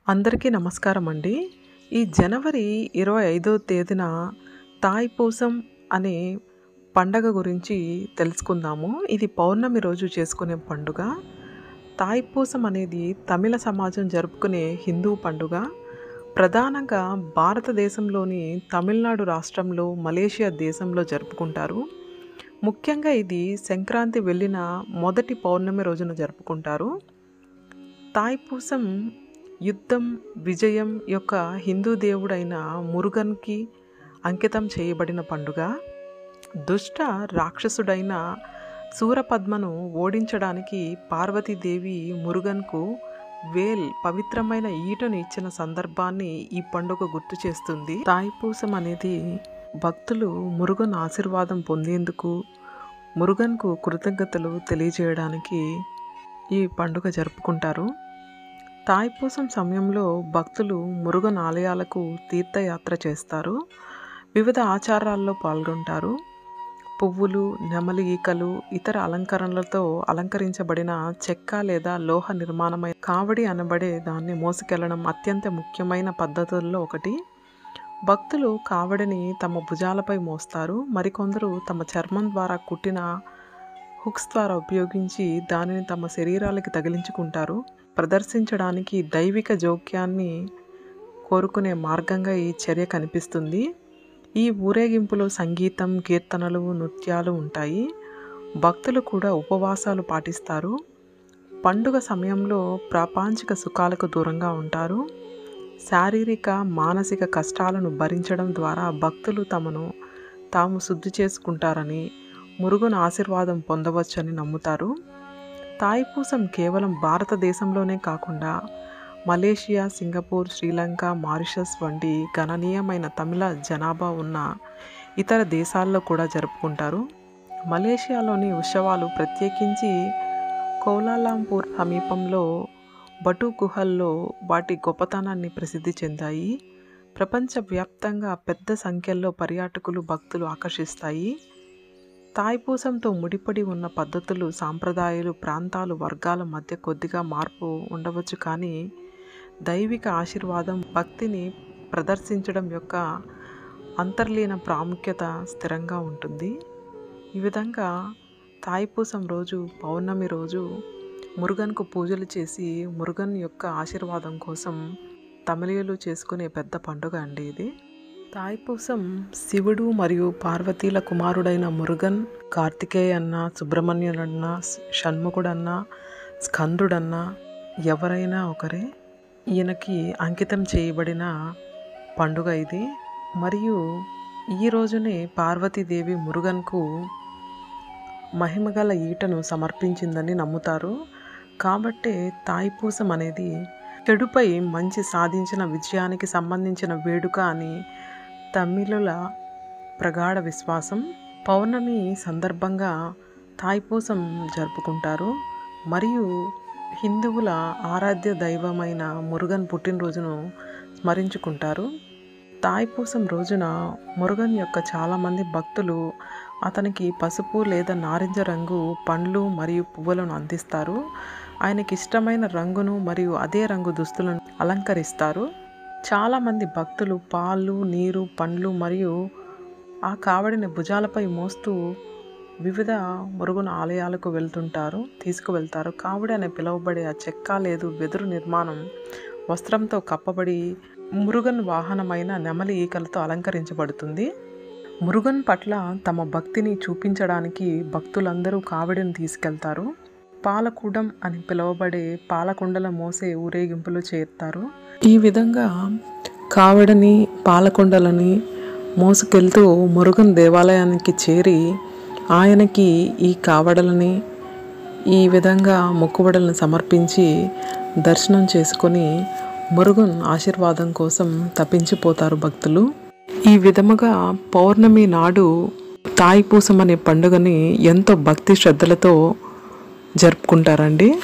అందరికీ నమస్కారం అండి. ఈ జనవరి 25వ తేదీన తాయిపూసం అనే పండగ గురించి తెలుసుకుందాము. ఇది పౌర్ణమి రోజు చేసుకునే పండుగ. తాయిపూసం అనేది తమిళ సమాజం జరుపుకునే హిందూ పండుగ. ప్రధానంగా భారతదేశంలోని తమిళనాడు రాష్ట్రంలో, మలేషియా దేశంలో జరుపుకుంటారు. ముఖ్యంగా ఇది సంక్రాంతి వెళ్ళిన మొదటి పౌర్ణమి రోజున జరుపుకుంటారు. తాయిపూసం యుద్ధం, విజయం యొక్క హిందూ దేవుడైన మురుగన్కి అంకితం చేయబడిన పండుగ. దుష్ట రాక్షసుడైన సూరపద్మను ఓడించడానికి పార్వతీదేవి మురుగన్కు పవిత్రమైన ఈటను ఇచ్చిన సందర్భాన్ని ఈ పండుగ గుర్తు చేస్తుంది. తాయిపూసం అనేది భక్తులు మురుగన్ ఆశీర్వాదం పొందేందుకు, మురుగన్కు కృతజ్ఞతలు తెలియజేయడానికి ఈ పండుగ జరుపుకుంటారు. తాయిపూసం సమయంలో భక్తులు మురుగన్ ఆలయాలకు తీర్థయాత్ర చేస్తారు. వివిధ ఆచారాల్లో పాల్గొంటారు. పువ్వులు, నెమలి ఈకలు, ఇతర అలంకరణలతో అలంకరించబడిన చెక్క లేదా లోహ నిర్మాణమైన కావడి అనబడే దాన్ని మోసుకెళ్లడం అత్యంత ముఖ్యమైన పద్ధతుల్లో ఒకటి. భక్తులు కావడిని తమ భుజాలపై మోస్తారు. మరికొందరు తమ చర్మం ద్వారా కుట్టిన హుక్స్ ద్వారా ఉపయోగించి దానిని తమ శరీరాలకి తగిలించుకుంటారు. ప్రదర్శించడానికి దైవిక జోక్యాన్ని కోరుకునే మార్గంగా ఈ చర్య కనిపిస్తుంది. ఈ ఊరేగింపులో సంగీతం, కీర్తనలు, నృత్యాలు ఉంటాయి. భక్తులు కూడా ఉపవాసాలు పాటిస్తారు. పండుగ సమయంలో ప్రాపంచిక సుఖాలకు దూరంగా ఉంటారు. శారీరక, మానసిక కష్టాలను భరించడం ద్వారా భక్తులు తమను తాము శుద్ధి చేసుకుంటారని, మురుగన్ ఆశీర్వాదం పొందవచ్చని నమ్ముతారు. తాయిపూసం కేవలం భారతదేశంలోనే కాకుండా మలేషియా, సింగపూర్, శ్రీలంక, మారిషస్ వంటి గణనీయమైన తమిళ జనాభా ఉన్న ఇతర దేశాల్లో కూడా జరుపుకుంటారు. మలేషియాలోని ఉత్సవాలు ప్రత్యేకించి కౌలాలంపూర్ సమీపంలో బటు గుహల్లో వాటి గొప్పతనాన్ని ప్రసిద్ధి చెందాయి. ప్రపంచవ్యాప్తంగా పెద్ద సంఖ్యలో పర్యాటకులు, భక్తులు ఆకర్షిస్తాయి. తాయిపూసంతో ముడిపడి ఉన్న పద్ధతులు, సాంప్రదాయాలు, ప్రాంతాలు, వర్గాల మధ్య కొద్దిగా మార్పు ఉండవచ్చు, కానీ దైవిక ఆశీర్వాదం, భక్తిని ప్రదర్శించడం యొక్క అంతర్లీన ప్రాముఖ్యత స్థిరంగా ఉంటుంది. ఈ విధంగా తాయిపూసం రోజు, పౌర్ణమి రోజు మురుగన్కు పూజలు చేసి మురుగన్ యొక్క ఆశీర్వాదం కోసం తమిళీయులు చేసుకునే పెద్ద పండుగ అండి ఇది. తాయిపూసం శివుడు మరియు పార్వతీల కుమారుడైన మురుగన్, కార్తికేయన్న, సుబ్రహ్మణ్యుడన్న, షణ్ముఖుడన్న, స్కందుడన్న ఎవరైనా ఒకరే. ఈయనకి అంకితం చేయబడిన పండుగ ఇది. మరియు ఈ రోజునే పార్వతీదేవి మురుగన్కు మహిమగల ఈటను సమర్పించిందని నమ్ముతారు. కాబట్టే తాయిపూసం అనేది చెడుపై మంచి సాధించిన విజయానికి సంబంధించిన వేడుక అని తమిళుల ప్రగాఢ విశ్వాసం. పౌర్ణమి సందర్భంగా తాయిపూసం జరుపుకుంటారు. మరియు హిందువుల ఆరాధ్య దైవమైన మురుగన్ పుట్టినరోజును స్మరించుకుంటారు. తాయిపూసం రోజున మురుగన్ యొక్క చాలామంది భక్తులు అతనికి పసుపు లేదా నారింజ రంగు పండ్లు మరియు పువ్వులను అందిస్తారు. ఆయనకి ఇష్టమైన రంగును మరియు అదే రంగు దుస్తులను అలంకరిస్తారు. చాలామంది భక్తులు పాలు, నీరు, పండ్లు మరియు ఆ కావడిని భుజాలపై మోస్తూ వివిధ మురుగన్ ఆలయాలకు తీసుకువెళ్తారు. కావడి అని పిలువబడే ఆ చెక్క లేదు వెదురు నిర్మాణం వస్త్రంతో కప్పబడి మురుగన్ వాహనమైన నెమలి ఈకలతో అలంకరించబడుతుంది. మురుగన్ పట్ల తమ భక్తిని చూపించడానికి భక్తులందరూ కావడిని తీసుకెళ్తారు. పాలకూడం అని పిలువబడే పాలకుండల మోసే ఊరేగింపులు చేస్తారు. ఈ విధంగా కావడిని, పాలకుండలని మోసుకెళ్తూ మురుగన్ దేవాలయానికి చేరి ఆయనకి ఈ కావడలని, ఈ విధంగా మొక్కుబడులను సమర్పించి దర్శనం చేసుకొని మురుగన్ ఆశీర్వాదం కోసం తప్పించిపోతారు భక్తులు. ఈ విధముగా పౌర్ణమి నాడు తాయిపూసం అనే పండుగని ఎంతో భక్తి శ్రద్ధలతో జరుపుకుంటారండి.